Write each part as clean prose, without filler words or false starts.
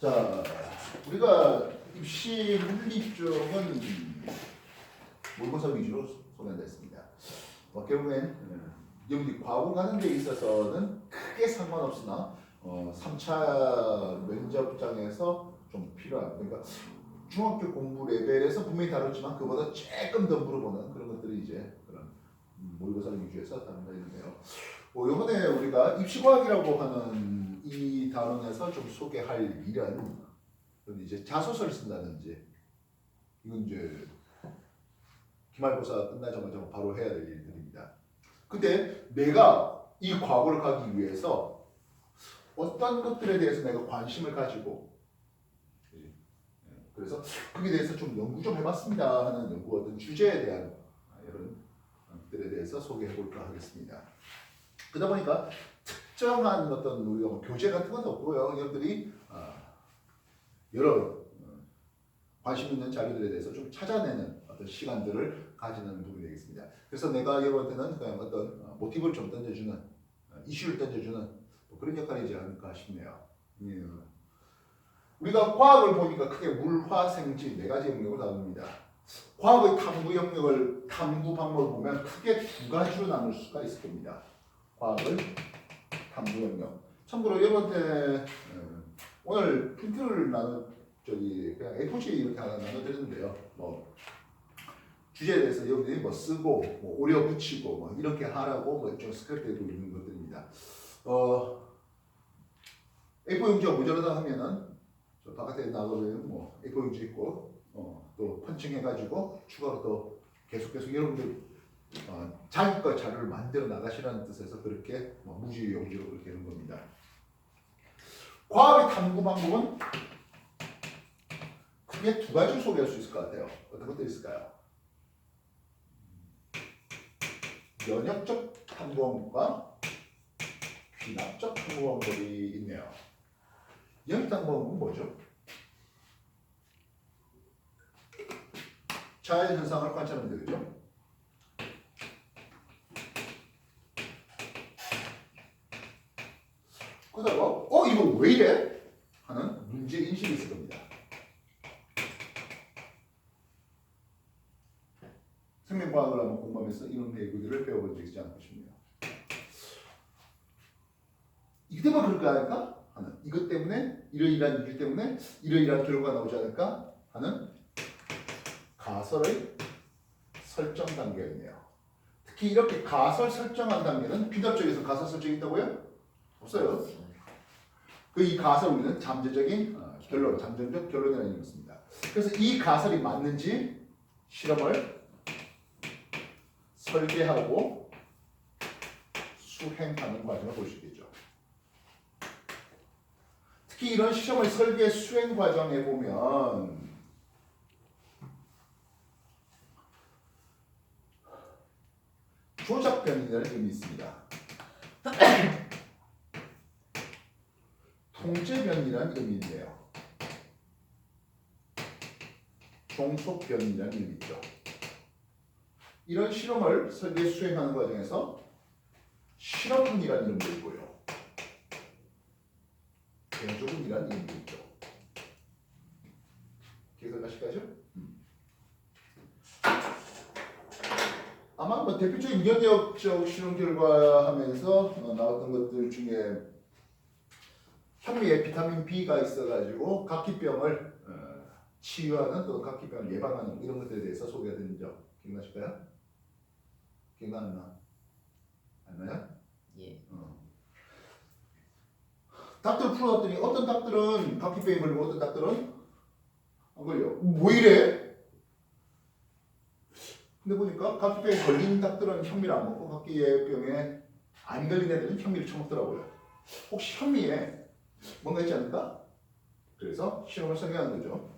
자, 우리가 입시 물리 쪽은 모의고사 위주로 소개한다 했습니다. 결국엔 여러분들이 과거 가는 데 있어서는 크게 상관없으나 3차 면접장에서 좀 필요한, 그러니까 중학교 공부 레벨에서 분명히 다뤘지만 그보다 조금 더 물어보는 그런 것들이 이제 그런 모의고사 위주에서 다룬다 있는데요. 이번에 우리가 입시과학이라고 하는 이 단원에서 좀 소개할 일은 이제 자소서를 쓴다든지, 이건 이제 기말고사 끝나자마자 바로 해야 될 일들입니다. 근데 내가 이 과거를 가기 위해서 어떤 것들에 대해서 내가 관심을 가지고, 그래서 거기에 대해서 좀 연구 좀 해봤습니다 하는 연구 어떤 주제에 대한 이런 것들에 대해서 소개해 볼까 하겠습니다. 그러다 보니까 특정한 어떤 우리가 뭐 교재 같은 건 없고요. 여러분들이 여러 관심 있는 자료들에 대해서 좀 찾아내는 어떤 시간들을 가지는 부분이 되겠습니다. 그래서 내가 여러분한테는 그냥 어떤 모티브를 좀 던져주는, 이슈를 던져주는 뭐 그런 역할이지 않을까 싶네요. 우리가 과학을 보니까 크게 물화생지 네 가지 영역을 다룹니다. 과학의 탐구 영역을, 탐구 방법을 보면 크게 두 가지로 나눌 수가 있을 겁니다. 과학을 탐구 영역. 참고로 여러분한테 오늘 프린트를 그냥 A4지 이렇게 하나 나눠드렸는데요. 뭐 주제에 대해서 여러분들이 뭐 쓰고, 뭐 오려 붙이고, 뭐 이렇게 하라고 뭐 좀 스크립트에 있는 것들입니다. A4 용지가 모자라다 하면은 저 바깥에 나가면 뭐 A4 용지 있고, 또 펀칭해가지고 추가로 또 계속 여러분들 자기 거 자료를 만들어 나가시라는 뜻에서 그렇게 무지 용지로 그렇게 하는 겁니다. 과학의 탐구 방법은 크게 두 가지를 소개할 수 있을 것 같아요. 어떤 것들이 있을까요? 면역적 탐구 방법과 귀납적 탐구 방법이 있네요. 면역 탐구 방법은 뭐죠? 자연 현상을 관찰하면 되겠죠? 그러다가 이거 왜 이래? 하는 문제 인식이 있을 겁니다. 생명과학을 한번 공부하면서 이런 내용들을 배워본 적이 있지 않을까 싶네요. 이것 때문에 그럴까 할까? 하는, 이것 때문에 이러이러한 이유 때문에 이러이러한 결과가 나오지 않을까? 하는 가설의 설정 단계가 있네요. 특히 이렇게 가설 설정한 단계는 비답 쪽에서 가설 설정이 있다고요? 없어요. 이 가설 우리는 잠재적인 결론, 잠재적 결론이라는 것입니다. 그래서 이 가설이 맞는지 실험을 설계하고 수행하는 과정을 볼 수 있겠죠. 특히 이런 시험을 설계 수행 과정에 보면 조작 변이라는 점이 있습니다. 통제 변이라는 점이 있네요. 종속 변이라는 점이 있죠. 이런 실험을 설계 수행하는 과정에서 실험분이라는 이름도 있고요. 변조분이라는 이름도 있죠. 기억하실까요? 아마 뭐 대표적인 면역적 실험 결과 하면서 나왔던 것들 중에 현미에 비타민 B가 있어가지고 각기병을 치유하는 또 각기병을 예방하는 이런 것들에 대해서 소개가 된 점 기억나실까요? 기억나나? 안 나요? 예. 닭들 풀어봤더니 어떤 닭들은 각기병에 걸리고 어떤 닭들은 안 걸려. 왜 이래? 근데 보니까 각기병에 걸린 닭들은 현미를 안 먹고 각기병에 안 걸린 애들은 현미를 처먹더라고요. 혹시 현미에 뭔가 있지 않을까? 그래서 실험을 설계하는 거죠.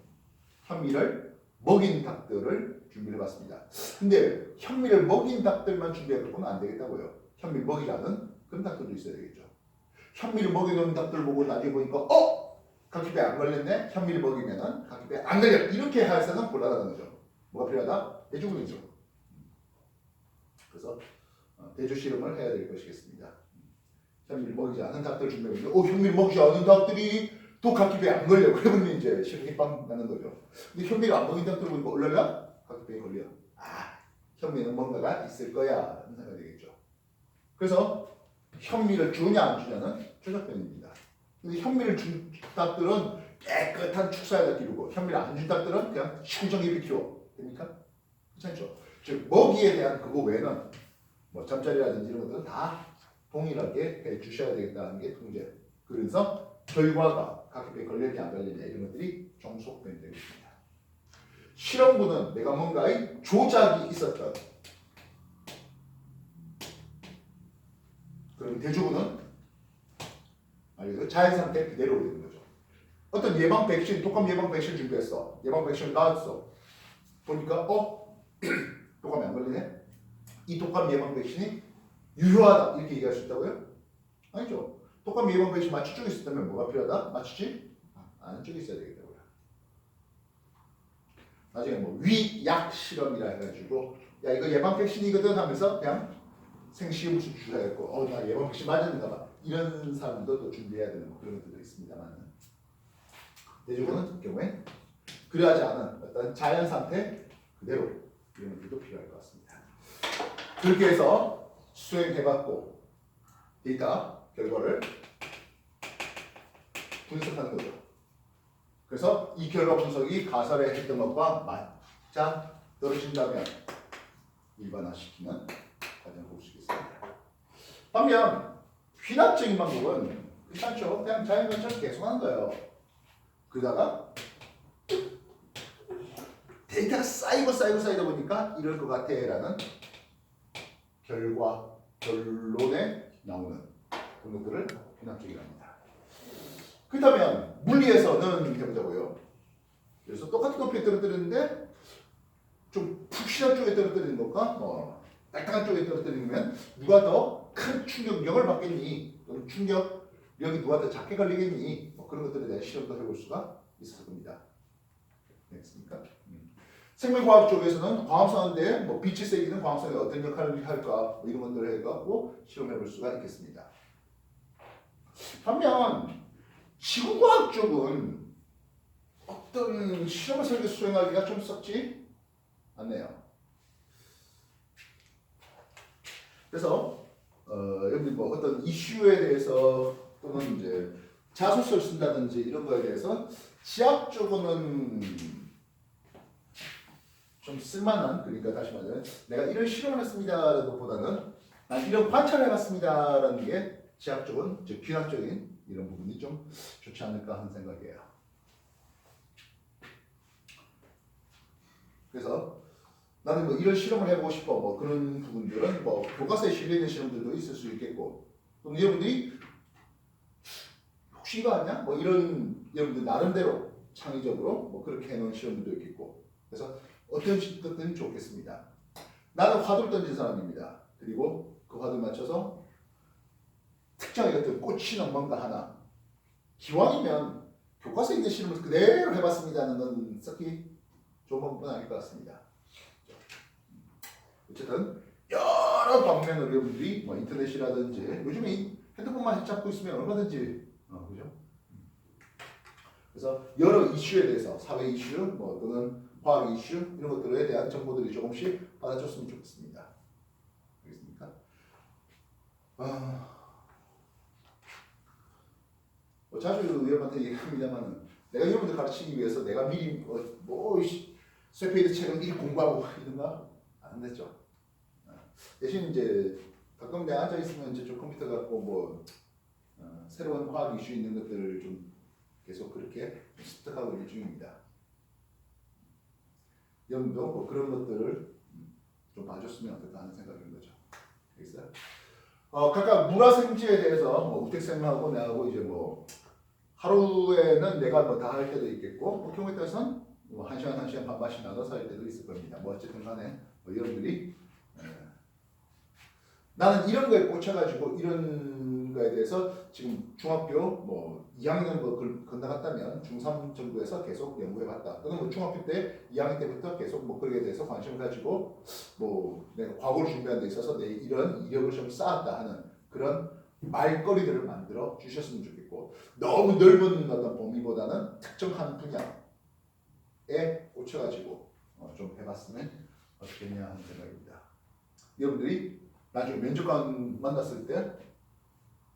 현미를 먹인 닭들을 준비를 해봤습니다. 근데 현미를 먹인 닭들만 준비해갖고는 안 되겠다고요. 현미를 먹이지 않은 그런 닭들도 있어야 되겠죠. 현미를 먹이는 닭들 보고 나중에 보니까 각기병에 안 걸렸네? 현미를 먹이면은 각기병에 안 걸려. 이렇게 해서는 곤란하다는 거죠. 뭐가 필요하다? 대조군이죠. 그래서 대조 실험을 해야 될 것이겠습니다. 현미를 먹이지 않은 닭들을 준비했는데 현미를 먹이지 않은 닭들이 또 각기배에 안 걸려. 그러면 이제 시력이 빵 나는 거죠. 근데 현미가 안 보인다고 들어보니까 얼랄라? 각기배에 걸려. 아, 현미는 뭔가가 있을 거야 라는 생각이 되겠죠. 그래서 현미를 주냐 안 주냐는 조작변입니다. 근데 현미를 준 닭들은 깨끗한 축사에다 기르고 현미를 안 준 닭들은 그냥 시궁창 키워. 됩니까? 괜찮죠? 즉 먹이에 대한 그거 외에는 뭐 잠자리라든지 이런 것들은 다 동일하게 해 주셔야 되겠다는 게 통제. 그래서 결과가 각기에 걸렸냐 안 걸렸냐 이런 것들이 종속변이 되고 있습니다. 실험군은 내가 뭔가의 조작이 있었던 그럼 대조군은 자연 상태 그대로 되는 거죠. 어떤 예방 백신, 독감 예방 백신 준비했어. 예방 백신을 놔줬어. 보니까 독감이 안 걸리네. 이 독감 예방 백신이 유효하다 이렇게 얘기할 수 있다고요? 아니죠. 독감 예방 백신 마취 쪽에 있었다면 뭐가 필요하다? 마취지? 아는 쪽에 있어야 되겠다고요. 나중에 뭐 위약 실험이라 해가지고 야 이거 예방 백신이거든 하면서 그냥 생시에 무슨 주사였고 나 예방 백신 맞았는가 봐 이런 사람도 또 준비해야 되는 그런 것들도 있습니다만 대조군은 경우에 그러하지 않은 어떤 자연 상태 그대로 이런 것들도 필요할 것 같습니다. 그렇게 해서 수행해봤고 데이터 결과를 분석하는 거죠. 그래서 이 결과 분석이 가설에 했던 것과 맞자 떨어진다면 일반화시키는 과정을 볼 수 있겠습니다. 반면 귀납적인 방법은 괜찮죠. 그냥 자연관찰 계속하는 거예요. 그러다가 데이터가 쌓이다 보니까 이럴 것 같아라는 결론에 나오는 그런 것들을 귀납적이랍니다. 그렇다면 물리에서는 해보자고요. 그래서 똑같은 높이에 떨어뜨리는데 좀 푹신한 쪽에 떨어뜨리는 것과 딱딱한 쪽에 떨어뜨리면 누가 더 큰 충격력을 받겠니? 또는 충격력이 누가 더 작게 걸리겠니? 그런 것들에 대한 실험도 해볼 수가 있을 겁니다. 됐습니까? 생물과학 쪽에서는 광합성인데 빛이 세기는 광합성에 어떤 역할을 할까 이런 것들을 해갖고 실험해볼 수가 있겠습니다. 반면 지구과학 쪽은 어떤 실험을 설계 수행하기가 좀 썩지 않네요. 그래서 여기 어떤 이슈에 대해서 또는 이제 자소서를 쓴다든지 이런 거에 대해서 지학 쪽은 좀 쓸만한 그러니까 다시 말하면 내가 이런 실험을 했습니다라는 것보다는 난 이런 관찰을 해봤습니다라는 게 지학 쪽은 즉 귀납적인 이런 부분이 좀 좋지 않을까 하는 생각이에요. 그래서 나는 이런 실험을 해보고 싶어 그런 부분들은 교과서에 실려있는 실험들도 있을 수 있겠고 또 여러분들이 혹시 이거 아니야? 이런 여러분들 나름대로 창의적으로 그렇게 해놓은 실험들도 있겠고 그래서 어떤 것들은 좋겠습니다. 나는 화두를 던진 사람입니다. 그리고 그 화두를 맞춰서 특정의 어떤 꽂히는 뭔가 하나 기왕이면 교과서에 있는 실험을 그대로 해봤습니다는 건 썩히 좋은 방법은 아닐 것 같습니다. 어쨌든 여러 방면으로 여러분들이 인터넷이라든지 요즘에 핸드폰만 잡고 있으면 얼마든지 그죠? 그래서 여러 이슈에 대해서 사회 이슈 또는 과학 이슈 이런 것들에 대한 정보들이 조금씩 받아줬으면 좋겠습니다. 알겠습니까? 자주 여러분한테 얘기합니다만 내가 여러분들 가르치기 위해서 내가 미리 쇠페이드 책을 미리 공부하고 이런 거 안 됐죠. 대신 이제 가끔 내가 앉아 있으면 이제 좀 컴퓨터 갖고 새로운 과학 이슈 있는 것들을 좀 계속 그렇게 습득하고 있는 중입니다. 여러분도 그런 것들을 좀 봐줬으면 어떨까 하는 생각인 거죠. 알겠어요? 각각 물화생지에 대해서 우택생하고 내하고 이제 하루에는 내가 다 할 때도 있겠고 경우에 따라서는 1시간, 1시간 반반씩 나눠서 할 때도 있을 겁니다. 어쨌든 간에 여러분들이 나는 이런 거에 꽂혀가지고 이런 거에 대해서 지금 중학교 2학년 건너갔다면 중3 정도에서 계속 연구해봤다. 또는 중학교 때 2학년 때부터 계속 그거에 대해서 관심을 가지고 내가 과거를 준비하는 데 있어서 내 이런 이력을 좀 쌓았다 하는 그런 말거리들을 만들어 주셨으면 좋겠고 너무 넓은 어떤 범위 어떤 특정 한 분야에 꽂혀가지고 좀 해봤으면 어떻겠냐 하는 생각입니다. 여러분들이 나중에 면접관 만났을 때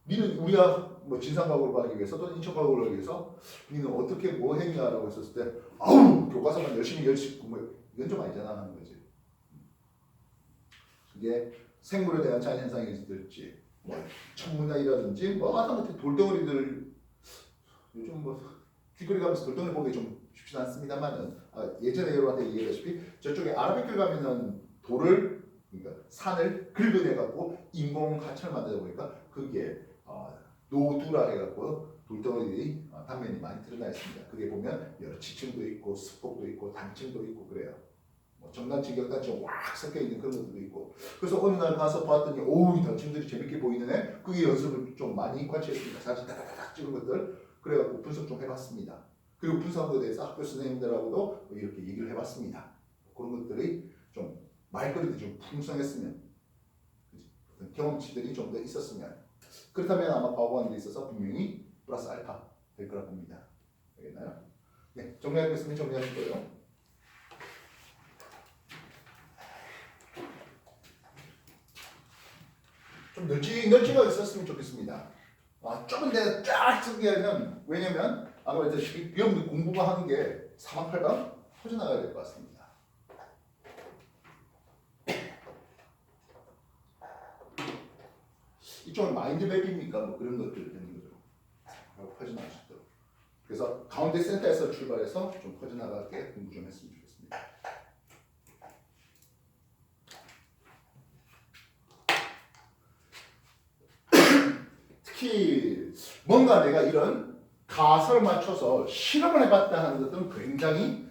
니는 우리가 뭐 진상과학을 가기 위해서 또는 인천과학을 가기 위해서 니는 어떻게 뭐 했냐라고 했었을 때 아우 교과서만 열심히 뭐 이건 좀 아니잖아 하는 거지. 그게 생물에 대한 자연현상이 있을지 뭐 천문학이라든지 뭐 하다못해 돌덩어리들 요즘 뭐 길거리 가면서 돌덩어리 보기 좀 쉽지 않습니다만은 예전에 여러분한테 얘기했다시피 저쪽에 아라뱃길 가면은 돌을 그러니까 산을 긁어내갖고 인공 하천을 만들다 보니까 그게 노두라 해갖고 돌덩어리들이 단면이 많이 드러나 있습니다. 그게 보면 여러 지층도 있고 습곡도 있고 단층도 있고 그래요. 뭐 정단층, 격단층 왁 섞여 있는 그런 것들도 있고. 그래서 어느 날 가서 봤더니 오우 이 단층들이 재밌게 보이는 애. 그게 연습을 좀 많이 관찰했습니다. 사진 다다닥 찍은 것들. 그래갖고 분석 좀 해봤습니다. 그리고 분석한 것에 대해서 학교 선생님들하고도 이렇게 얘기를 해봤습니다. 그런 것들이 좀 말거리도 좀 풍성했으면, 어떤 경험치들이 좀 더 있었으면, 그렇다면 아마 과거하는 데 있어서 분명히 플러스 알파 될 거라 봅니다. 알겠나요? 네, 정리하겠습니다. 정리하실 거예요. 좀 널찍널찍하게 썼으면 좋겠습니다. 조금 내가 쫙 쓰게 하면 왜냐면 아까 말했듯이 여러분들 공부가 하는 게 사망팔방 퍼져나가야 될 것 같습니다. 이쪽은 마인드맵입니까? 뭐 그런 것들 되는 거죠. 퍼져나갈 수 있도록. 그래서 가운데 센터에서 출발해서 좀 퍼져나가게 공부 좀 했으면 좋겠습니다. 특히 뭔가 내가 이런 가설을 맞춰서 실험을 해봤다 하는 것들은 굉장히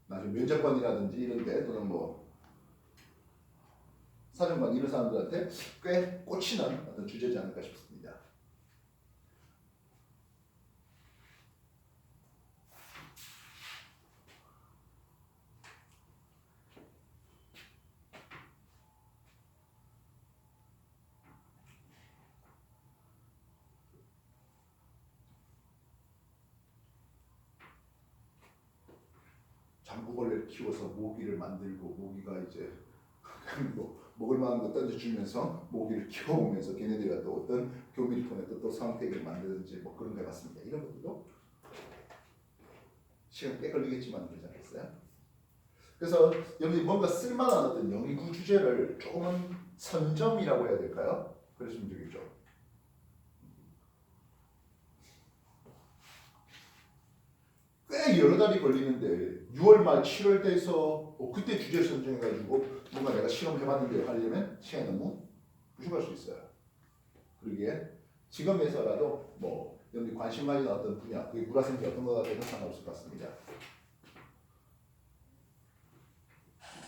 나중에 면접관이라든지 이런데 또는 뭐 사정관 이런 사람들한테 꽤 꽂히는 어떤 주제지 않을까 싶습니다. 잠구벌레를 키워서 모기를 만들고 모기가 이제 뭐 먹을 만한 거 던져주면서 모기를 키워오면서 걔네들과 또 어떤 교미를 통해 또 상태를 만드는지 뭐 그런 거 해봤습니다. 이런 것들도 시간 꽤 걸리겠지만 그러지 않겠어요? 그래서 여기 뭔가 쓸만한 어떤 연구 주제를 조금은 선점이라고 해야 될까요? 그러시면 되겠죠. 꽤 여러 달이 걸리는데 6월 말 7월 돼서 그때 주제 선정해가지고 뭔가 내가 실험해봤는데 하려면 시간이 너무 부족할 수 있어요. 그러기에 지금에서라도 뭐 여러분이 관심 가진 어떤 분야, 그게 물화생태 어떤 거가 되든 상관없을 것 같습니다.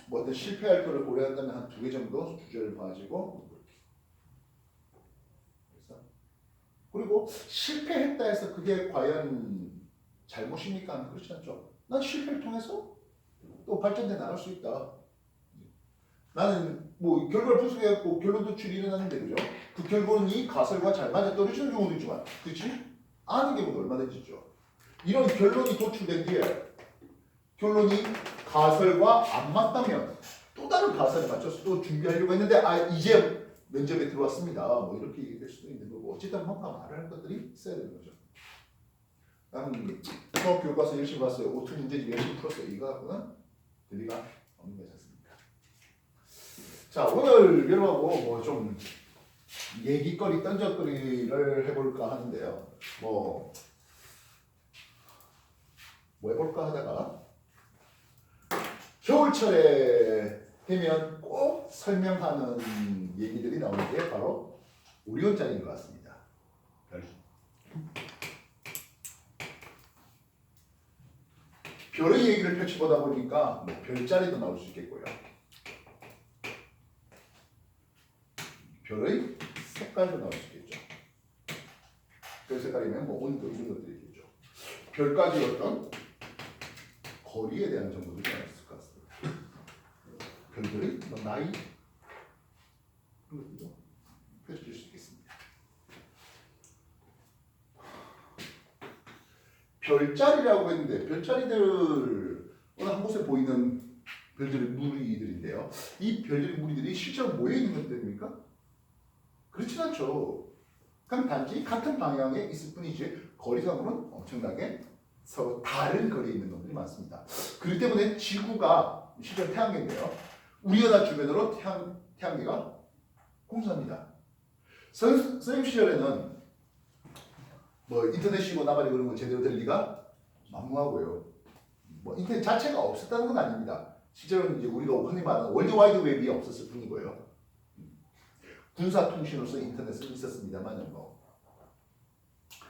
뭐 어떤 실패할 거를 고려한다면 한 2개 정도 주제를 봐가지고 그리고 실패했다 해서 그게 과연 잘못입니까? 그렇지 않죠. 난 실패를 통해서 또 발전돼 나갈 수 있다. 나는 뭐 결과를 분석해갖고 결론 도출이 일어났는데 그죠? 그 결론이 가설과 잘 맞아 떨어지는 경우도 있지만 그렇지? 아는 경우도 얼마든지 있죠. 이런 결론이 도출된 뒤에 결론이 가설과 안 맞다면 또 다른 가설에 맞춰서 또 준비하려고 했는데 이제 면접에 들어왔습니다. 뭐 이렇게 얘기될 수도 있는 거고 어쨌든 뭔가 말하는 것들이 있어야 되는 거죠. 나는 수학 교과서 열심히 봤어요. 오투 문제집 열심히 풀었어요. 이거 갖고는 의미가 없는 것 같습니다. 자, 오늘 여러분하고 뭐 좀 얘기거리, 던져거리를 해볼까 하는데요. 뭐 해볼까 하다가 겨울철에 되면 꼭 설명하는 얘기들이 나오는 게 바로 오리온자리인 것 같습니다. 별의 얘기를 펼쳐보다 보니까 뭐 별자리도 나올 수 있겠고요. 별의 색깔도 나올 수 있겠죠. 별 색깔이면 뭐 온도 이런 것들이 있겠죠. 별까지 어떤 거리에 대한 정보도 나올 수 있을 것 같습니다. 별들의 나이 그런 것들도 펼쳐질 수 있겠습니다. 별자리라고 했는데 별자리들 어느 한 곳에 보이는 별들의 무리들인데요. 이 별들의 무리들이 실제로 모여 있는 것들입니까? 그렇진 않죠. 그냥 단지 같은 방향에 있을 뿐이지 거리상으로는 엄청나게 서로 다른 거리에 있는 놈들이 많습니다. 그렇기 때문에 지구가 실제로 태양계인데요. 우리나라 주변으로 태양계가 공전합니다. 선생님 시절에는 뭐 인터넷이고 나발이 그런 거 제대로 될 리가 만무하고요. 뭐 인터넷 자체가 없었다는 건 아닙니다. 실제로는 이제 우리가 흔히 말하는 월드와이드 웹이 없었을 뿐이고요. 군사 통신으로서 인터넷은 있었습니다만, 뭐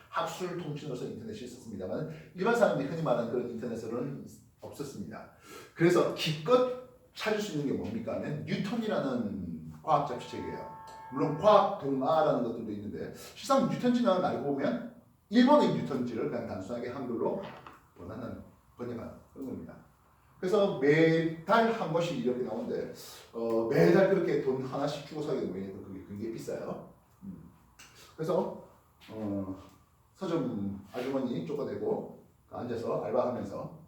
학술 통신으로서 인터넷이 있었습니다만 일반 사람들이 흔히 말하는 그런 인터넷으로는 없었습니다. 그래서 기껏 찾을 수 있는 게 뭡니까 하면 뉴턴이라는 과학 잡지책이에요. 물론 과학 동화라는 것들도 있는데 실상 뉴턴지는 알고 보면 일본의 뉴턴지를 그냥 단순하게 한글로 원하는 번역한 그런 겁니다. 그래서 매달 한 번씩 이렇게 나오는데 매달 그렇게 돈 하나씩 주고 사게 되면 그게 굉장히 비싸요. 그래서 서점 아주머니 쫓아내고 앉아서 알바하면서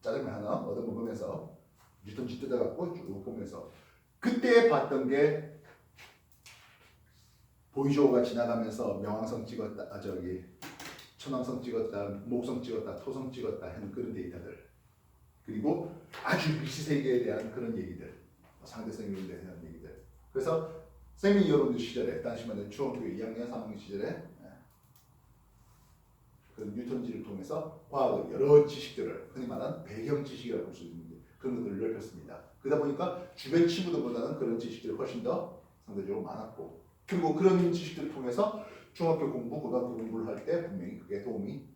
짜장면 하나 얻어 먹으면서 뉴턴지 뜯어갖고 쭉 보면서 그때 봤던 게 보이조가 지나가면서 명왕성 찍었다, 천왕성 찍었다, 목성 찍었다, 토성 찍었다 하는 그런 데이터들, 그리고 아주 미시세계에 대한 그런 얘기들, 상대성 이론에 대한 얘기들. 그래서 쌤이 여러분들 시절에 당시만 중학교 2학년 3학년 시절에 그런 뉴턴지를 통해서 과학의 여러 지식들을 흔히 말하는 배경 지식이라고 볼 수 있는데 그런 것들을 넓혔습니다. 그러다 보니까 주변 친구들보다는 그런 지식들이 훨씬 더 상대적으로 많았고, 그리고 그런 지식들을 통해서 중학교 공부, 고등학교 공부를 할 때 분명히 그게 도움이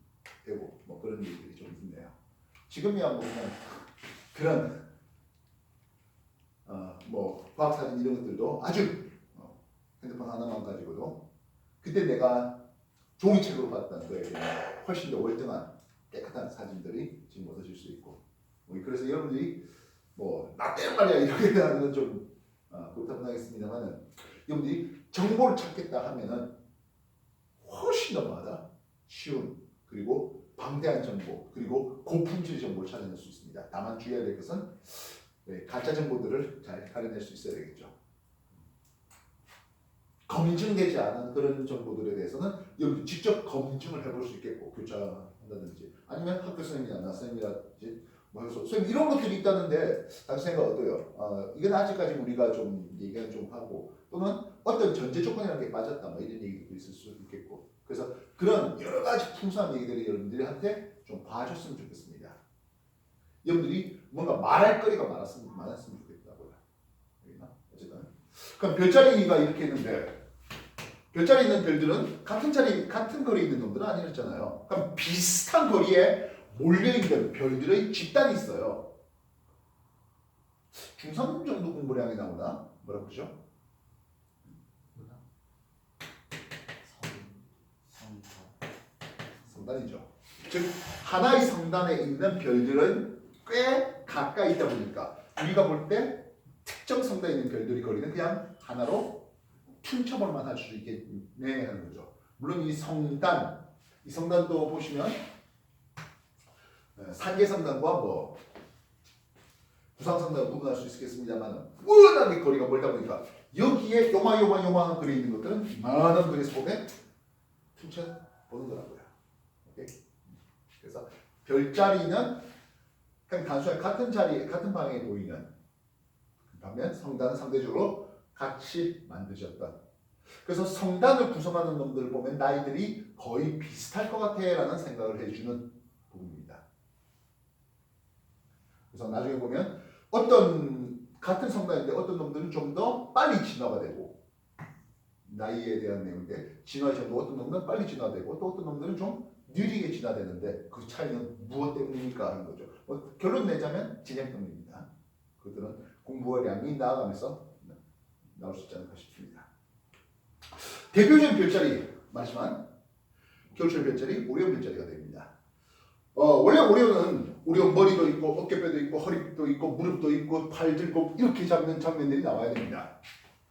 되고 뭐 그런 얘기들이 좀 있네요. 지금이야 뭐 그냥 그런 뭐 과학사진 이런 것들도 아주 핸드폰 하나만 가지고도 그때 내가 종이책으로 봤던 거에 대한 훨씬 더 월등한 깨끗한 사진들이 지금 얻어질 수 있고, 그래서 여러분들이 뭐 나 때는 말이야 이렇게 하는 건 좀 부탁하겠습니다만은, 여러분들이 정보를 찾겠다 하면은 훨씬 더 많아 쉬운, 그리고 방대한 정보, 그리고 고품질 정보를 찾아낼 수 있습니다. 다만 주의해야 될 것은 가짜 정보들을 잘 가려낼 수 있어야 되겠죠. 검증되지 않은 그런 정보들에 대해서는 여러분 직접 검증을 해볼 수 있겠고, 교차한다든지 아니면 학교 선생님이나 선생님이라든지 뭐 해서 선생님 이런 것들이 있다는데 당신 생각 어때요? 이건 아직까지 우리가 좀 얘기는 좀 하고, 또는 어떤 전제 조건이라는 게 빠졌다 뭐 이런 얘기도 있을 수 있겠고, 그래서 그런 여러 가지 풍성한 얘기들이 여러분들한테 좀 봐줬으면 좋겠습니다. 여러분들이 뭔가 말할 거리가 많았으면 좋겠다고요. 어쨌든 그럼 별자리가 이렇게 있는데, 별자리 있는 별들은 같은 거리에 있는 놈들은 아니었잖아요. 그럼 비슷한 거리에 몰려있는 별들의 집단이 있어요. 중3 정도 공부량이 나오나? 뭐라고 그러죠? 성단이죠. 즉 하나의 성단에 있는 별들은 꽤 가까이 있다 보니까 우리가 볼 때 특정 성단에 있는 별들이 거리는 그냥 하나로 퉁쳐볼만 할 수 있겠네 하는 거죠. 물론 이 성단도 보시면 산계성단과 뭐 구상성단을 구분할 수 있겠습니다만 워낙에 거리가 멀다 보니까 여기에 요만한 거리에 있는 것들은 많은 거리에서 보면 퉁쳐보는 거라고요. 오케이? 그래서 별자리는 그냥 단순히 같은 방향에 보이는, 반면 성단은 상대적으로 같이 만드셨던, 그래서 성단을 구성하는 놈들을 보면 나이들이 거의 비슷할 것 같아 라는 생각을 해주는 부분입니다. 그래서 나중에 보면 같은 성단인데 어떤 놈들은 좀 더 빨리 진화가 되고, 나이에 대한 내용인데 진화의 정도 어떤 놈들은 빨리 진화되고 또 어떤 놈들은 좀 느리게 진화되는데 그 차이는 무엇 때문입니까 하는 거죠. 결론 내자면 진행 때문입니다. 그들은 공부량이 나아가면서 나올 수 있지 않을까 싶습니다. 대표적인 별자리 말하지만 겨울철 별자리 오리온 별자리가 됩니다. 원래 오리온 머리도 있고 어깨뼈도 있고 허리도 있고 무릎도 있고 팔 들고 이렇게 잡는 장면들이 나와야 됩니다.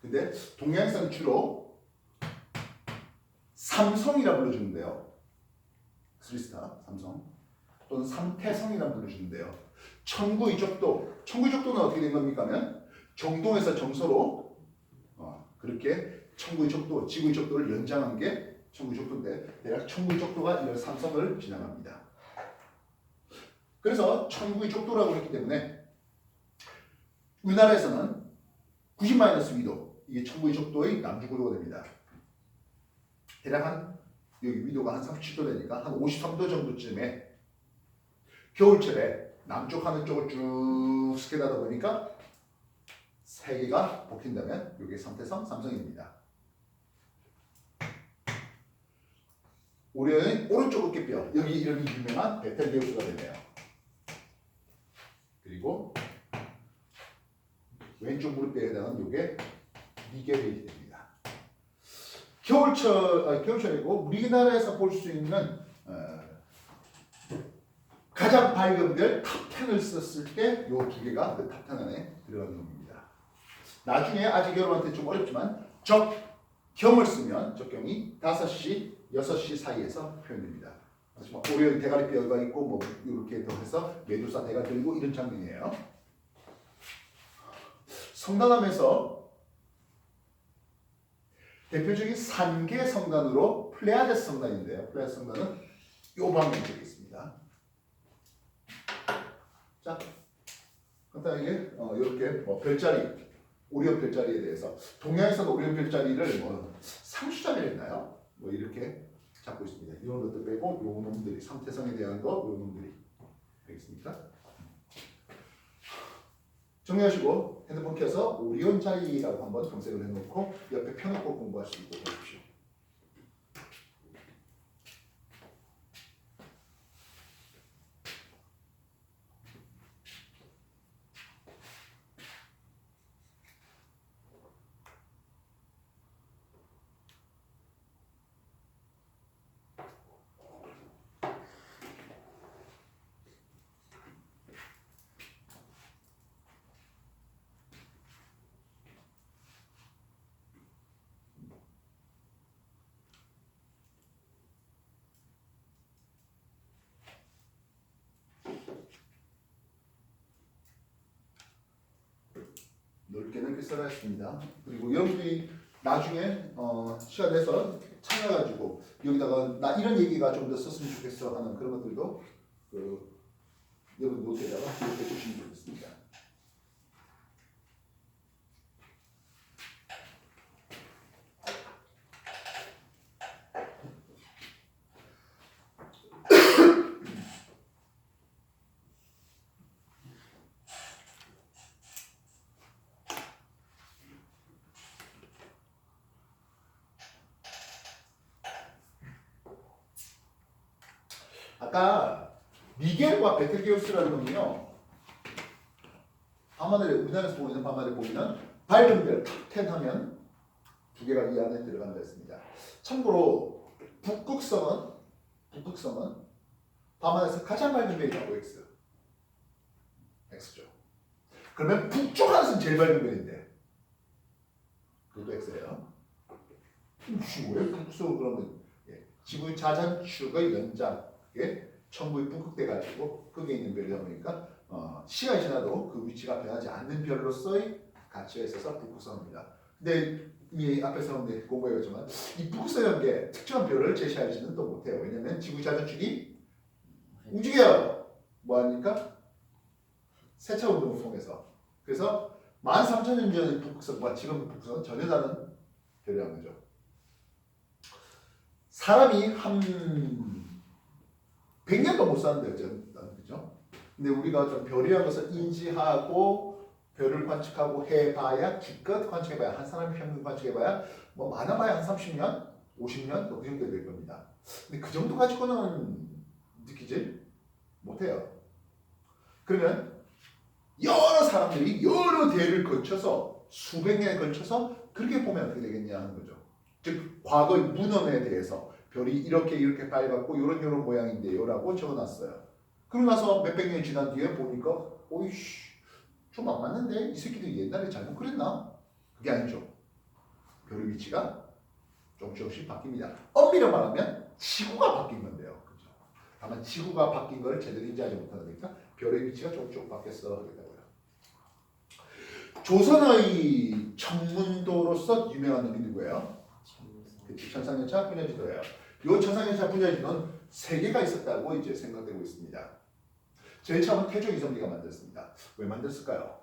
근데 동양에서는 주로 삼성이라 불러주는데요. 3스타 삼성 또는 삼태성이라고 불러주는데요. 청구 이적도, 청구 이적도는 어떻게 된 겁니까 하면 정동에서 정서로 그렇게 청구 이적도, 지구 이적도를 연장한 게 청구 이적도인데 대략 청구 이적도가 이런 삼성을 지나갑니다. 그래서 청구 이적도라고 했기 때문에 우리나라에서는 90-2도 이게 청구 이적도의 남주 고도가 됩니다. 대략 한 여기 위도가 한 37도 되니까 한 53도 정도쯤에 겨울철에 남쪽 하늘 쪽을 쭉 스케다다 보니까 세 개가 복힌다면 이게 삼태성 삼성입니다. 오리온의 오른쪽 어깨뼈 여기 이름이 유명한 베텔게우스가 되네요. 그리고 왼쪽 무릎뼈에 해당하는 이게 미게르이 됩니다. 겨울철이고 우리나라에서 볼 수 있는 가장 밝은 별 탑10을 썼을 때 이 두 개가 그 탑10 안에 들어가는 겁니다. 나중에 아직 여러분한테 좀 어렵지만 적경을 쓰면 적경이 5시, 6시 사이에서 표현됩니다. 오리온 대가리뼈가 있고 뭐 이렇게 더해서 메두사 대가 들고 이런 장면이에요. 성당함에서 대표적인 산계 성단으로 플레아데스 성단인데요. 플레아데스 성단은 이 방향에 있습니다. 자, 간단하게 이렇게 별자리, 오리온 별자리에 대해서 동양에서는 오리온 별자리를 상수자리를 했나요? 이렇게 잡고 있습니다. 이런 것들 빼고 요 놈들이 삼태성에 대한 거, 요 놈들이 알겠습니까? 정리하시고 핸드폰 켜서 오리온 자리라고 한번 검색을 해놓고 옆에 펴놓고 공부할 수 있도록 해주십시오. 넓게 넓게 써놨습니다. 그리고 여러분들이 나중에 시간 내서 찾아가지고 여기다가 나 이런 얘기가 좀 더 썼으면 좋겠어 하는 그런 것들도 여러분 노트에다가 기록해 주시면 좋겠습니다. 아까 미겔과 베텔게우스라는 놈이요. 밤하늘에 우리나라에서 보이는 밤하늘에 보이는 밝은 별 탑10 하면 두 개가 이 안에 들어간다 했습니다. 참고로 북극성은 밤하늘에서 가장 밝은 별이 바로 X죠. 그러면 북쪽 하늘은 제일 밝은 별인데 그것도 X예요. 왜 북극성은 그러면 지구의 자전축의 연장 천부에 뿜긋대 가지고 거기에 있는 별이다 보니까 시간이 지나도 그 위치가 변하지 않는 별로서의 가치가 있어서 북극성입니다. 근데 이미 앞에서 공부해봤지만 이 북극성이라는 게 특정한 별을 제시하지는 또 못해요. 왜냐하면 지구 자전축이 움직여요. 뭐하니까? 세차 운동을 통해서. 그래서 13,000년 전의 북극성과 지금 북극성은 전혀 다른 별이라는 거죠. 사람이 한 100년도 못 사는데요, 그죠? 근데 우리가 좀 별이라는 것을 인지하고 별을 관측하고 해봐야 기껏 관측해봐야 한 사람이 평균 관측해봐야 뭐 많아봐야 한 30년, 50년 그 정도 될 겁니다. 근데 그 정도 가지고는 느끼지 못해요. 그러면 여러 사람들이 여러 대를 거쳐서 수백 년에 걸쳐서 그렇게 보면 어떻게 되겠냐 하는 거죠. 즉 과거의 문헌에 대해서 별이 이렇게 밝았고 요런 모양인데요 라고 적어놨어요. 그러고 나서 몇백 년이 지난 뒤에 보니까 오이씨 좀 안 맞는데 이 새끼들이 옛날에 잘못 그랬나? 그게 아니죠. 별의 위치가 조금씩 바뀝니다. 엄밀히 말하면 지구가 바뀐 건데요. 그렇죠? 다만 지구가 바뀐 걸 제대로 인지하지 못하니까 별의 위치가 조금 바뀌었어 하겠다고요. 조선의 천문도로서 유명한 놈이 누구예요? 천상열차 분야지도예요. 이 천상열차 분야지도는 세 개가 있었다고 이제 생각되고 있습니다. 제일 처음은 태조 이성계가 만들었습니다. 왜 만들었을까요?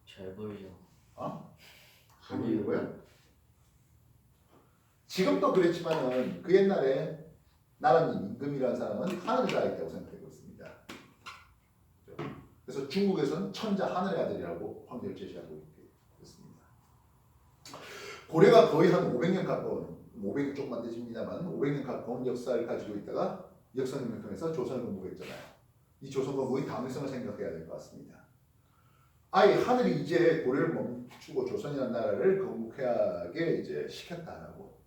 잘 보이죠. 잘 보이고요. 지금도 그랬지만은 그 옛날에 나라님 임금이라는 사람은 하늘을 날았다고 생각되고 있습니다. 그래서 중국에서는 천자 하늘의 아들이라고 확률을 제시하고 있습니다. 고려가 거의 한 500년 가까운 500년 조금 되집니다만 500년 가까운 역사를 가지고 있다가 역사혁명을 통해서 조선을 건국했잖아요. 이 조선 건국의 당위성을 생각해야 될 것 같습니다. 아예 하늘이 이제 고려를 멈추고 조선이라는 나라를 건국하게 이제 시켰다라고.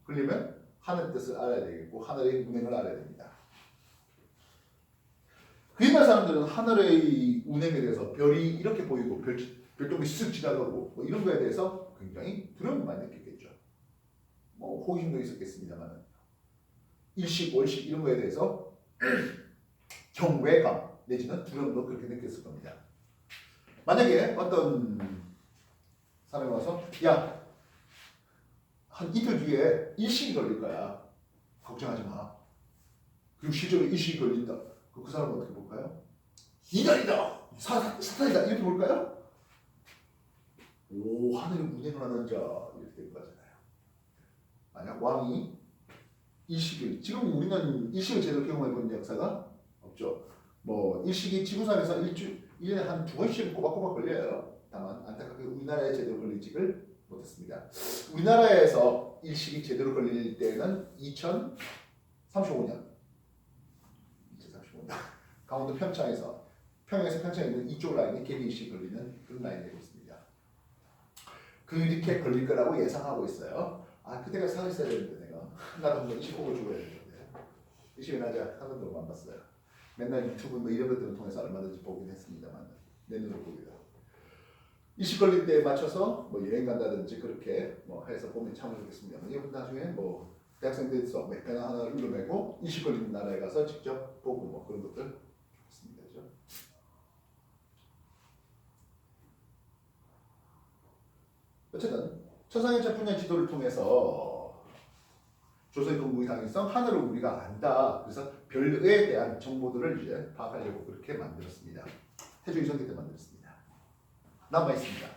그러려면 하늘 뜻을 알아야 되겠고 하늘의 운행을 알아야 됩니다. 그 옛날 사람들은 하늘의 운행에 대해서 별이 이렇게 보이고 별똥이 쓱 지나가고 뭐 이런 거에 대해서 굉장히 두려움을 많이 느꼈겠죠. 뭐 호기심도 있었겠습니다만 일식, 월식 이런 거에 대해서 경외감 내지는 두려움도 그렇게 느꼈을 겁니다. 만약에 어떤 사람이 와서 야, 한 이틀 뒤에 일식이 걸릴 거야. 걱정하지 마. 그리고 실제로 일식이 걸린다. 그 사람은 어떻게 볼까요? 이단이다! 사탄이다! 이렇게 볼까요? 오, 하늘이 운행을 하는 자 이렇게 될 거잖아요. 만약 왕이 일식을 지금 우리는 일식을 제대로 경험해 본 역사가 없죠. 뭐 일식이 지구상에서 1년에 한 2번씩은 꼬박꼬박 걸려요. 다만 안타깝게 우리나라에 제대로 걸리지를 못했습니다. 우리나라에서 일식이 제대로 걸릴 때는 2035년 강원도 평창에서 평양에 있는 이쪽 라인에 개미일식 걸리는 그런 라인이 되고 있습니다. 그렇게 걸릴 거라고 예상하고 있어요. 아 그때가 살아 있어야 되는데 내가 나도 한번 일식곡을 줘야 되는데 일식은 아직 한 번도 안 봤어요. 맨날 유튜브 뭐 이런 것들을 통해서 얼마든지 보긴 했습니다만 내 눈으로 보기다. 일식 걸릴 때에 맞춰서 뭐 여행 간다든지 그렇게 뭐 해서 보면 참 좋겠습니다. 여러분 나중에 뭐 대학생들에서 맥페나 하나를 눌러내고 일식 걸리는 나라에 가서 직접 보고 뭐 그런 것들 좋겠습니다. 그죠? 어쨌든 천상열차 분야 지도를 통해서 조선의 건국의 당위성 하늘을 우리가 안다. 그래서 별에 대한 정보들을 이제 파악하려고 그렇게 만들었습니다. 태조 이성계 때 만들었습니다. 남아 있습니다.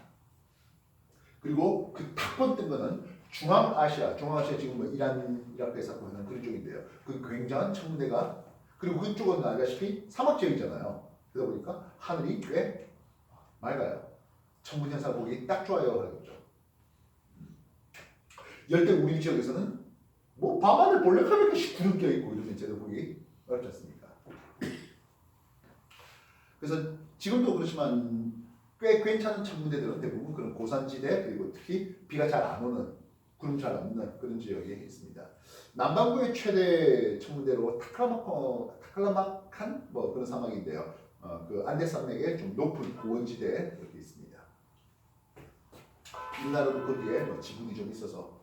그리고 그 탁 번뜬 거는 중앙아시아 지금 뭐 이란, 이라크에서 보는 그런 쪽인데요. 그 굉장한 천문대가 그리고 그쪽은 알다시피 사막 지역이잖아요. 그러다 보니까 하늘이 꽤 맑아요. 천문 현상 보기 딱 좋아요. 그러죠. 열대 우림 지역에서는 뭐 밤하늘 볼래카메까지 구름 껴 있고 이러면 제대로 보기 어렵지 않습니까? 그래서 지금도 그렇지만 꽤 괜찮은 천문대들은 대부분 그런 고산지대 그리고 특히 비가 잘 안 오는 구름 잘 없는 그런 지역에 있습니다. 남반구의 최대 천문대로 타클라마칸 뭐 그런 사막인데요. 그 안데산맥의 좀 높은 고원지대에 이렇게 있습니다. 우리나라도 거기에 뭐 지분이 좀 있어서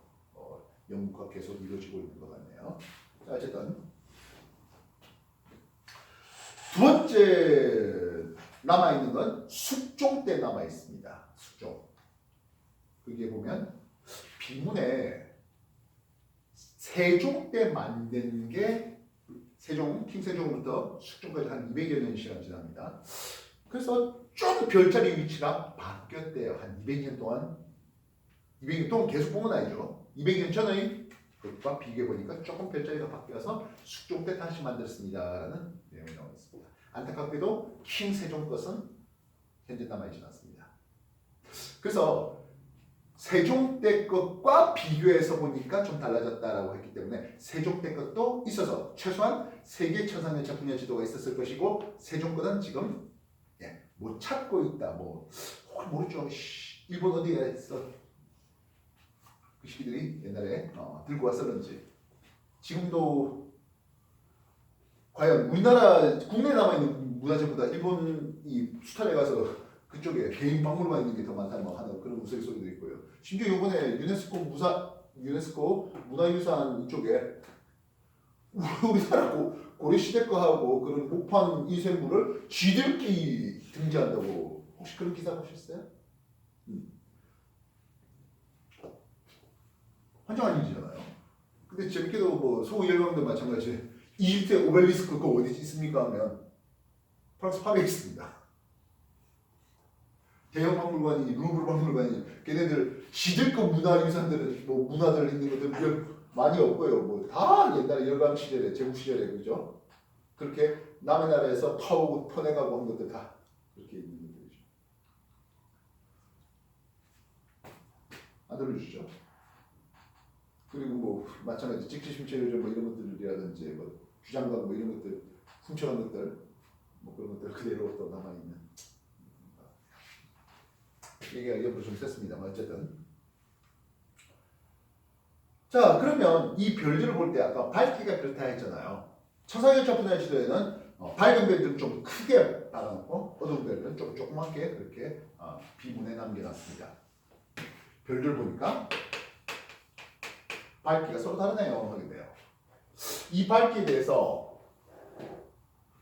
연구가 계속 이루어지고 있는 것 같네요. 자, 어쨌든 두 번째 남아 있는 건 숙종 때 남아 있습니다. 숙종. 거기에 보면 비문에 세종 때 만든 게 킹세종부터 숙종까지 한 200여 년 시간 지납니다. 그래서 좀 별자리 위치가 바뀌었대요. 한 200년 동안 200년 동안 계속 본 건 아니죠. 200년 전의 것과 비교해 보니까 조금 별자리가 바뀌어서 숙종 때 다시 만들었습니다라는 내용이 나와 있습니다. 안타깝게도 킹세종 것은 현재 남아있지 않습니다. 그래서 세종 때 것과 비교해서 보니까 좀 달라졌다라고 했기 때문에 세종 때 것도 있어서 최소한 세계 천상열차 분야 지도가 있었을 것이고 세종 거는 지금 못 찾고 있다. 뭐 모르죠. 일본 어디에 있어? 그 시기들이 옛날에 들고 왔었는지 지금도 과연 우리나라 국내에 남아있는 문화재보다 일본이 수탈해 가서 그쪽에 개인 박물관 있는 게 더 많다는 하는 그런 우스갯소리도 있고요. 심지어 이번에 유네스코 문화유산 이쪽에 우리나라 고려 시대 거하고 그런 목판 인쇄물을 쥐들끼리 등재한다고 혹시 그런 기사 보셨어요? 환장한 일이잖아요. 근데 재밌게도 뭐 소열강도 마찬가지. 이집트의 오벨리스크 그거 어디 있습니까 하면 프랑스 파리에 있습니다. 대형 박물관이 루브르 박물관이 걔네들 지들급 문화유산들은 뭐 문화들 있는 것들 별 많이 없고요. 뭐 다 옛날에 열강 시절에 제국 시절에 그죠? 그렇게 남의 나라에서 파오고 퍼내가고 한 것들 다 그렇게 있는 것들이죠. 안 들려주죠? 그리고 뭐 마찬가지 직지심체유전 뭐 이런 것들이라든지 뭐 주장관 뭐 이런 것들 훔쳐간 것들 뭐 그런 것들 그대로 또 남아 있는. 얘기가 옆으로 좀 셌습니다만 어쨌든 자 그러면 이 별들을 볼 때 아까 밝기가 그렇다 했잖아요. 천상열차 분할 시도에는 밝은 별들은 좀 크게 박아놓고 어두운 별들은 좀 조그맣게 그렇게 비문에 남겨놨습니다. 별들 보니까 밝기가 서로 다르네요 하게 돼요. 이 밝기에 대해서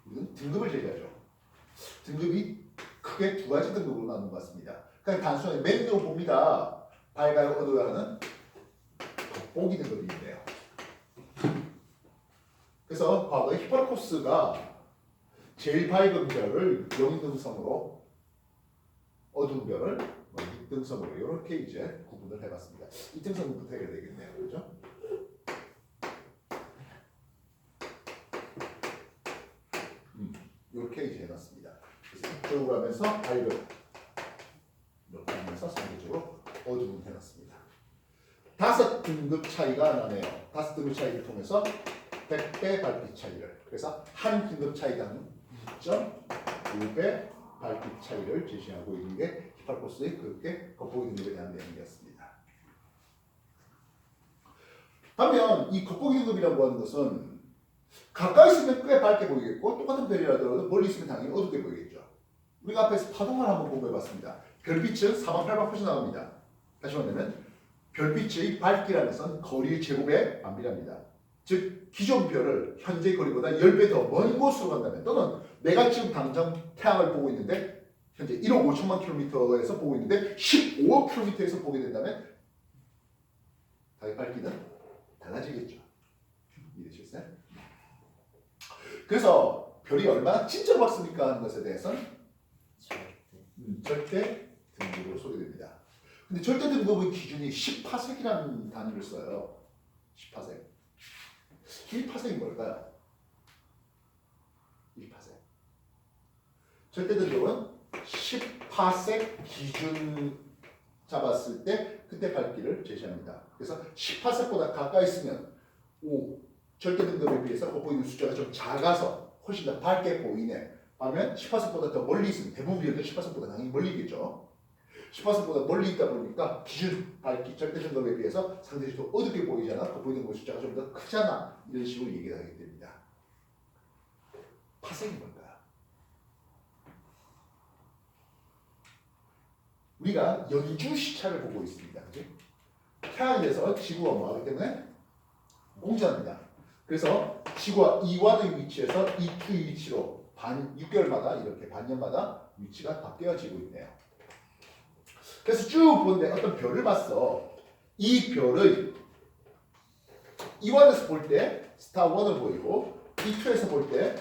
우리는 등급을 제시하죠. 등급이 크게 두 가지 등급으로 나누는 것 같습니다. 그냥 단순하게 맨으로 봅니다. 밝아요, 어두워요 하는 겉보기 등급이 있네요. 그래서 과거에 히파르코스가 제일 밝은 별을 0등성으로 어두운 별을 6등성으로 이렇게 이제 구분을 해봤습니다. 2등성부터 해야 되겠네요. 그렇죠? 이렇게 이제 해놨습니다. 그래서 이쪽으로 하면서 밝은 이렇게 하면서 상대적으로 어두운 해놨습니다. 5등급 차이가 나네요. 5등급 차이를 통해서 100배 밝기 차이를 그래서 한 등급 차이당 2.5배 밝기 차이를 제시하고 있는 게 히파르코스의 그렇게 겉보기 등급에 대한 내용이었습니다. 반면 이 겉보기 등급이라고 하는 것은 가까이 있으면 꽤 밝게 보이겠고 똑같은 별이라도 멀리 있으면 당연히 어둡게 보이겠죠. 우리가 앞에서 파동을 한번 공부해봤습니다. 별빛은 48,000 나옵니다. 다시 말하면 별빛의 밝기라는 것은 거리 제곱에 반비례합니다. 즉 기존 별을 현재 거리보다 10배 더 먼 곳으로 간다면 또는 내가 지금 당장 태양을 보고 있는데 현재 1억 5천만 킬로미터에서 보고 있는데 15억 킬로미터에서 보게 된다면 달의 밝기는 달라지겠죠. 이해되셨어요? 그래서 별이 얼마나 진짜로 밝습니까 하는 것에 대해서는 절대 등급으로 소개됩니다. 근데 절대 등급의 기준이 10파섹이라는 단위를 써요. 10파섹. 1파섹이 뭘까요? 1파섹. 절대 등급은 10파섹 기준 잡았을 때 그때 밝기를 제시합니다. 그래서 10파섹보다 가까이 있으면 5, 절대 등급에 비해서 겉보이는 숫자가 좀 작아서 훨씬 더 밝게 보이네. 반면 10파섹보다 더 멀리 있으면 대부분 별들 10파섹보다 당연히 멀리 있겠죠. 10파섹보다 멀리 있다 보니까 기준 밝기 절대 등급에 비해서 상대적으로 어둡게 보이잖아. 겉보이는 것 숫자가 좀 더 크잖아. 이런 식으로 얘기를 하게 됩니다. 파섹이 뭘까요? 우리가 연주 시차를 보고 있습니다. 그치? 태양에 대해서 지구가 뭐하기 때문에 공전합니다. 그래서 지구와 이완의 위치에서 이투의 위치로 6개월마다 이렇게 반년마다 위치가 바뀌어지고 있네요. 그래서 쭉 보는데 어떤 별을 봤어. 이 별의 E1에서 볼 때 스타 1을 보이고 E2에서 볼 때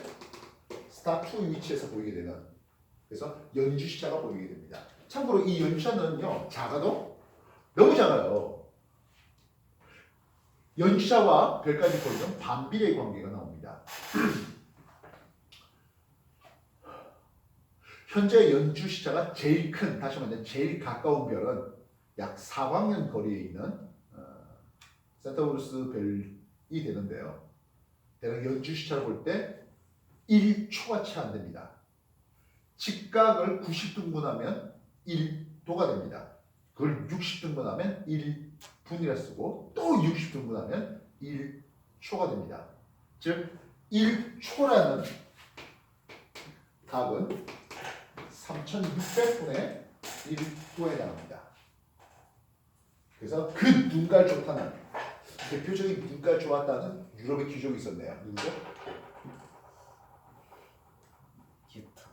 스타 2의 위치에서 보이게 되는 그래서 연주 시차가 보이게 됩니다. 참고로 이 연주 시차는요 작아도 너무 작아요. 연주시차와 별까지 보이는 반비례의 관계가 나옵니다. 현재 연주시차가 제일 큰, 다시 말하면 제일 가까운 별은 약 4광년 거리에 있는 센타우루스 별이 되는데요. 대략 연주시차를 볼 때 1초가 채 안 됩니다. 직각을 90등분하면 1도가 됩니다. 그걸 60등분하면 1분이라 쓰고 또 60등분하면 1초가 됩니다. 즉 1초라는 값은 3600분의 1도에 해당합니다. 그래서 그 눈깔 좋다는 대표적인 눈깔 좋았다는 유럽의 귀족이 있었네요. 누구죠? 뉴턴.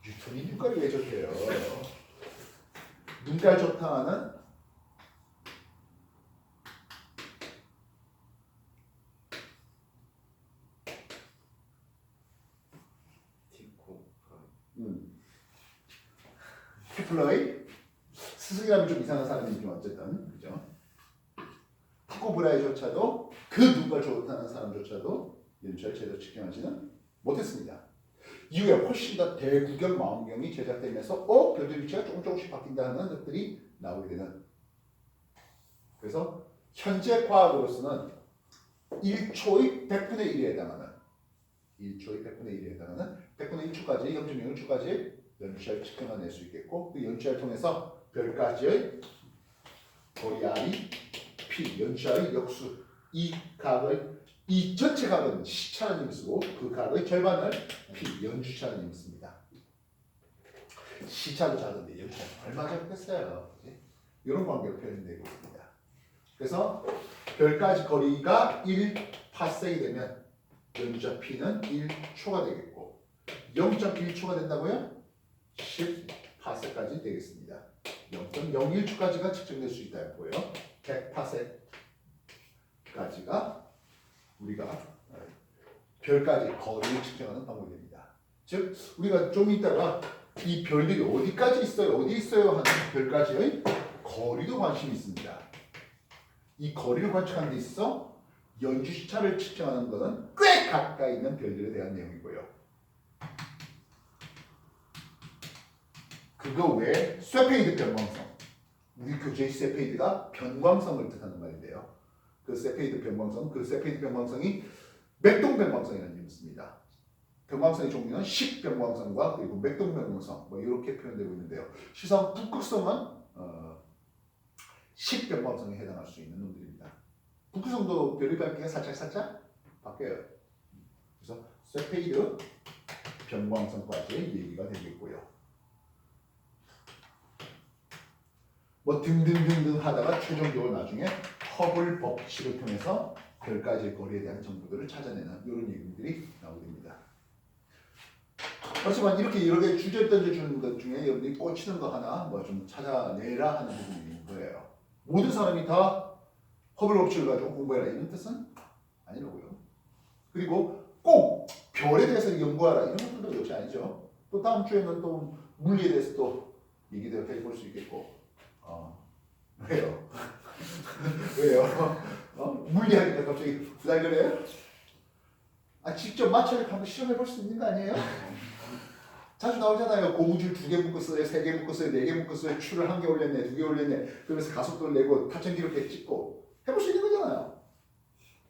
뉴턴이 눈깔이 왜 좋대요? 눈깔 좋다는 티코. 케플러의 스승이라면 좀 이상한 사람이지만 어쨌든 그죠? 티코 브라이조차도 그 눈깔 좋다는 사람조차도 연주를 제대로 측정하지는 못했습니다. 이후에 훨씬 더 대구경 망원경이 제작되면서 별들 위치가 조금씩 바뀐다 하는 것들이 나오게 되는. 그래서 현재 과학으로서는 1초의 100분의 1에 해당하는 100분의 1초까지 0.01초까지 연주를 측정해낼 수 있겠고 그 연주를 통해서 별까지의 거리 R이 P 연주의 역수 이 전체 각은 시차는 힘을 쓰고 그 각의 절반을 P 연주차는 힘을 씁니다. 시차도 작은데 연주차는 얼마 작겠어요? 이런 관계로 표현되고 있습니다. 그래서 별까지 거리가 1파세이 되면 연주자 P는 1초가 되겠고 0.1초가 된다고요? 10파세까지 되겠습니다. 0.01초까지가 측정될 수 있다고요. 100파세까지가 우리가 별까지 거리를 측정하는 방법입니다. 즉 우리가 좀 이따가 이 별들이 어디까지 있어요, 어디 있어요 하는 별까지의 거리도 관심이 있습니다. 이 거리를 관측하는 데 있어 연주 시차를 측정하는 것은 꽤 가까이 있는 별들에 대한 내용이고요. 그거 외에 쇠페이드 변광성, 우리 교재의 쇠페이드가 변광성을 뜻하는 말인데요. 그 쇠페이드 변광성이 맥동 변광성이라는 이름을 씁니다. 변광성의 종류는 식변광성과 그리고 맥동 변광성 이렇게 표현되고 있는데요. 시선 북극성은 식변광성에 해당할 수 있는 놈들입니다. 북극성도 별의 밝기가 살짝 바뀌어요. 그래서 쇠페이드 변광성까지 얘기가 되겠고요. 등등등등 하다가 최종적으로 나중에 허블 법칙을 통해서 별까지의 거리에 대한 정보들을 찾아내는 이런 얘기들이 나오게 됩니다. 그렇지만 이렇게 여러 개 주제를 던져주는 것 중에 여러분들이 꽂히는 거 하나 좀 찾아내라 하는 부분이 있는 거예요. 모든 사람이 다 허블 법칙을 가지고 공부해라 이런 뜻은 아니라고요. 그리고 꼭 별에 대해서 연구하라 이런 것도 역시 아니죠. 또 다음 주에는 또 물리에 대해서 또 얘기도 해볼 수 있겠고. 왜요? 물리하니까 갑자기 부달거려요? 직접 마찰을 한번 시험해 볼 수 있는 거 아니에요? 자주 나오잖아요. 고무줄 2개 묶었어요, 3개 묶었어요, 4개 묶었어요, 추를 1개 올렸네, 2개 올렸네. 그러면서 가속도를 내고 타점 기록해 찍고 해볼 수 있는 거잖아요.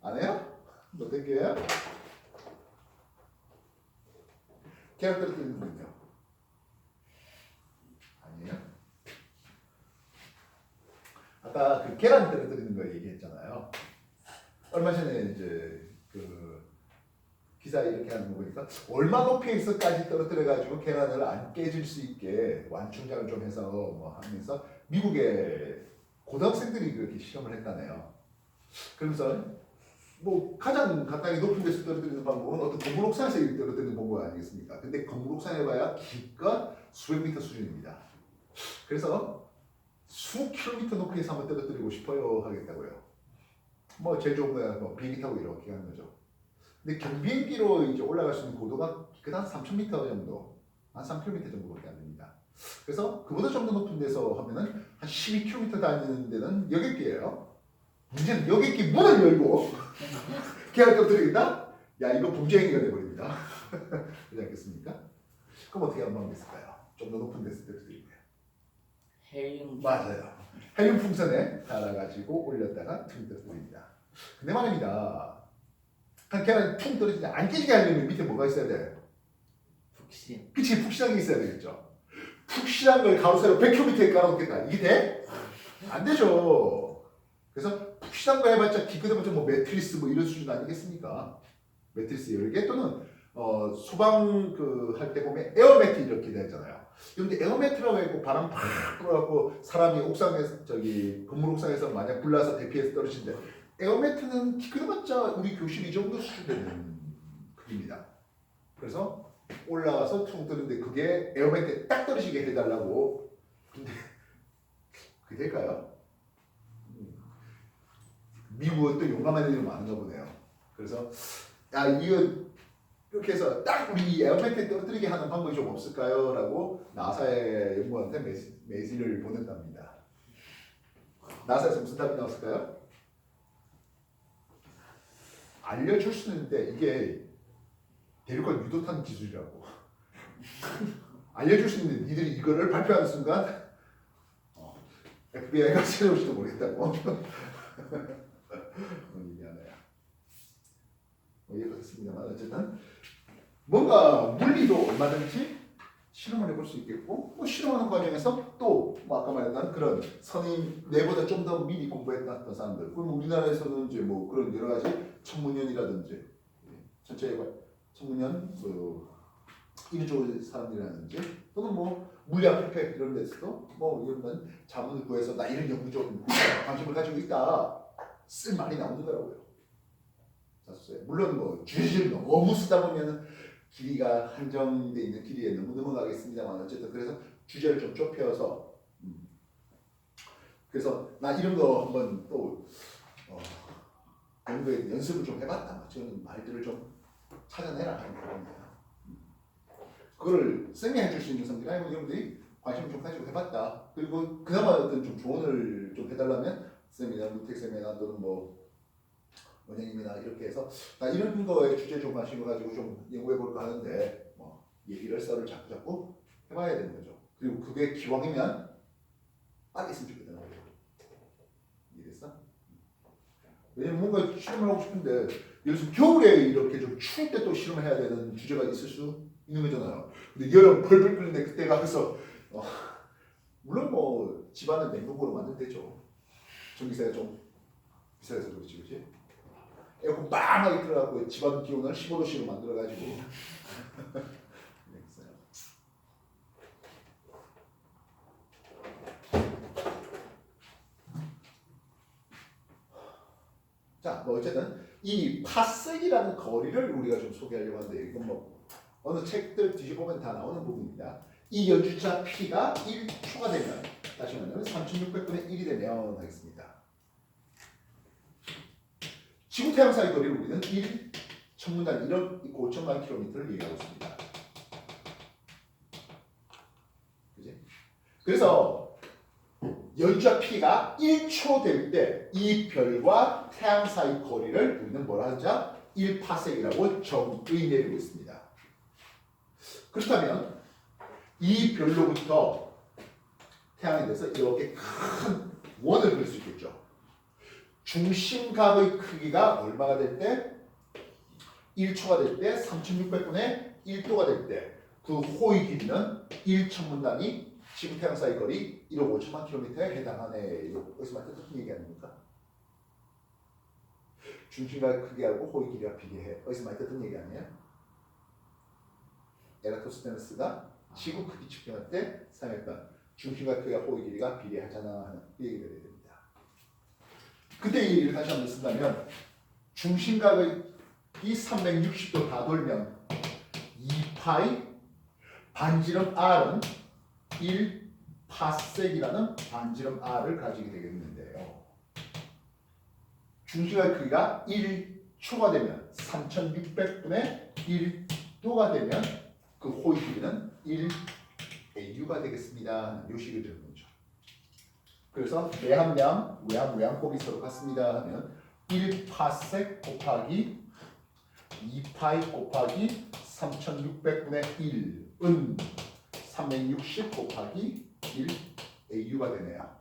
안 해요? 어떤 게요? 계약 떨어뜨리는 거군요. 아니에요? 아까 그 계란 떨어뜨리는 거 얘기했잖아요. 얼마 전에 이제 그 기사 이렇게 하는 거 보니까 얼마 높이에서까지 떨어뜨려가지고 계란을 안 깨질 수 있게 완충작을 좀 해서 하면서 미국의 고등학생들이 그렇게 실험을 했다네요. 그러면서 가장 가까이 높은 데서 떨어뜨리는 방법은 어떤 건물 옥상에서 떨어뜨리는 방법 아니겠습니까? 근데 건물 옥상에 봐야 기껏 수백 미터 수준입니다. 그래서 수 킬로미터 높이에서 한번 떨어뜨리고 싶어요 하겠다고요. 제일 좋은 거야 비행기 타고 이렇게 하는 거죠. 근데 경비행기로 이제 올라갈 수 있는 고도가 그다음 3,000m 정도, 한 3km 정도밖에 안 됩니다. 그래서 그보다 좀 더 높은 데서 하면은 한 12km 다니는 데는 여객기예요. 문제는 여객기 문을 열고 계약을 떨어뜨리겠다? 야 이거 범죄행위가 돼버립니다. 그렇지 않겠습니까? 그럼 어떻게 하는 방법이 있을까요? 좀 더 높은 데서 떨어뜨리고요. 헬륨. 맞아요. 헬륨 풍선에 달아가지고 올렸다가 퉁 떨어뜨립니다. 근데 말입니다. 한 계란이 퉁 떨어지는데 안 깨지게 하려면 밑에 뭐가 있어야 돼? 푹신. 그치, 푹신한 게 있어야 되겠죠. 푹신한 걸 가로세로 100km에 깔아놓겠다. 이게 돼? 안 되죠. 그래서 푹신한 거 해봤자 기껏해봤자 매트리스 이런 수준 아니겠습니까? 매트리스 여러 개 또는 소방 할 때 보면 에어매트 이렇게 되잖아요. 근데 에어매트라고 해고 바람 팍 불어갖고 사람이 옥상에서 건물 옥상에서 만약 불나서 대피해서 떨어지는데 에어매트는 그래봤자 우리 교실 이 정도 수준 되는 크기입니다. 그래서 올라와서 퉁 뜨는데 그게 에어매트에 딱 떨어지게 해달라고. 근데 그게 될까요? 미국은 또 용감한 애들이 많은가 보네요. 그래서 야 이거 이렇게 해서 딱 우리 이 에어매트에 떨어뜨리게 하는 방법이 좀 없을까요? 라고 나사의 연구원한테 메시지를 보냈답니다. 나사에서 무슨 답이 나왔을까요? 알려줄 수는 있는데 이게 대륙간 유도탄 기술이라고 알려줄 수 있는데 니들이 이거를 발표하는 순간 FBI가 찾아올지도 모르겠다고 얘기하네요. 이해가 됐습니다만 어쨌든 뭔가 물리도 얼마든지 실험을 해볼 수 있겠고 뭐 실험하는 과정에서 또 뭐 아까 말했던 그런 선임 내보다 좀 더 미리 공부했던 사람들 그럼 우리나라에서는 이제 뭐 그런 여러 가지 천문연이라든지 전체 천문연 그 인조 사람들이라든지 또는 뭐 물리학 협회 이런 데서도 뭐 이런 자문을 구해서 나 이런 연구 좀 관심을 가지고 있다 쓸 말이 나오더라고요. 물론 뭐 주제를 너무 쓰다 보면은 길이가 한정돼 있는 길이에 너무 넘어가겠습니다만 어쨌든 그래서 주제를 좀 좁혀서 그래서 나 이런 거 한번 또 연구에 연습을 좀 해봤다. 저는 말들을 좀 찾아내라 하는 거거든요. 그거를 쌤이 해줄 수 있는 선들이 아니면 여러분들이 관심을 좀 가지고 해봤다. 그리고 그나마 어떤 좀 조언을 좀 해달라면 쌤이나 무택 쌤이나 또는 뭐 원장님이나 이렇게 해서 나 이런 거에 주제 좀 관심을 가지고 좀 연구해볼까 하는데 뭐 얘기를 썰을 자꾸 해봐야 되는 거죠. 그리고 그게 기왕이면 빨리 있으면 좋겠다는 거죠. 이해됐어? 왜냐면 뭔가 실험을 하고 싶은데 예를 들어서 겨울에 이렇게 좀 추울 때 또 실험을 해야 되는 주제가 있을 수 있는 거잖아요. 근데 여름 펄펄 끓는데 그때 가서 물론 뭐 집안을 냉동고로 만들면 되죠. 전기세가 좀 비싸서 그렇지 그렇지? 에어컨 빵하게 틀어갖고 집안 기온을 15도씨로 만들어가지고 자, 뭐 어쨌든 이 파섹이라는 거리를 우리가 좀 소개하려고 하는데 이건 뭐 어느 책들 뒤져보면 다 나오는 부분입니다. 이 연주자 P가 1초가 되면 다시 말하면 3600분의 1이 되면 하겠습니다. 지구 태양 사이 거리를 우리는 1 천문단 1억 5천만 킬로미터를 얘기하고 있습니다. 그지? 그래서 연주자 P가 1초 될 때 이 별과 태양 사이 거리를 우리는 뭐라 하자? 1파섹이라고 정의 내리고 있습니다. 그렇다면 이 별로부터 태양에 대해서 이렇게 큰 원을 그릴 수 있겠죠. 중심각의 크기가 얼마가 될 때? 1초가 될 때 3600분의 1도가 될 때 그 호의 길이는 1천문단위 지구 태양 사이 거리 1억 5천만 킬로미터에 해당하네. 여기서 말뜻 무슨 얘기 아닙니까? 중심각 크기하고 호의 길이가 비례해. 여기서 말뜻 얘기 아니에요? 에라토스테네스가 지구 크기 측정할 때 사용했던 중심각 크기와 호의 길이가 비례하잖아 하는 그 얘기를 해야 됩니다. 그때 이 얘기를 다시 한번 쓴다면 중심각이 360도 다 돌면 2파이 반지름 r은 1파섹이라는 반지름 r을 가지게 되겠는데요. 중심각 크기가 1초가 되면 3600분의 1도가 되면 그 호의 길이는 1AU가 되겠습니다. 요식을 적는 거죠. 그래서 내함량, 외항 곱이 서로 같습니다 하면 1파섹 곱하기 2파이 곱하기 3600분의 1은 360 곱하기 1AU가 되네요.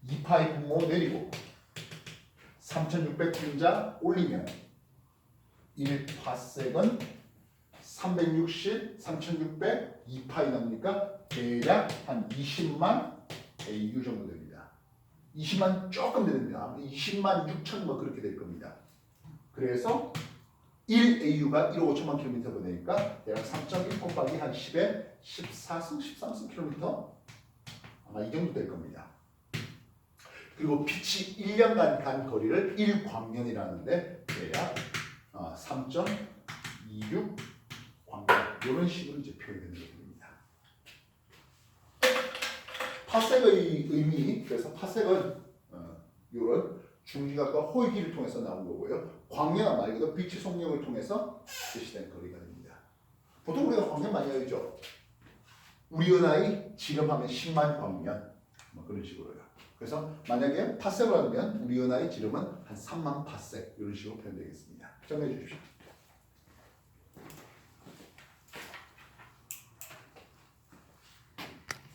2파이 분모 내리고 3600분자 올리면 1파섹은 360, 3600, 2파이 나오니까 대략 한 20만 AU 정도 됩니다. 20만 조금 됩니다. 20만 6천 뭐 그렇게 될 겁니다. 그래서 1AU가 1억 5천만 킬로미터 보내니까 대략 3.1 곱하기 한 10에 14승, 13승 킬로미터 아마 이 정도 될 겁니다. 그리고 빛이 1년간 간 거리를 1광년이라는데 대략 3.26 광년 이런 식으로 이제 표현되는 겁니다. 파섹의 의미 그래서 파섹은 이런 중지각과 호위기를 통해서 나온 거고요. 광년 말 그대로 빛의 속력을 통해서 제시된 거리가 됩니다. 보통 우리가 광년 많이 알죠. 우리 은하의 지름하면 10만 광년 뭐 그런 식으로요. 그래서 만약에 파섹을 하면 우리 은하의 지름은 한 3만 파섹 이런 식으로 표현되겠습니다. 정리해 주십시오.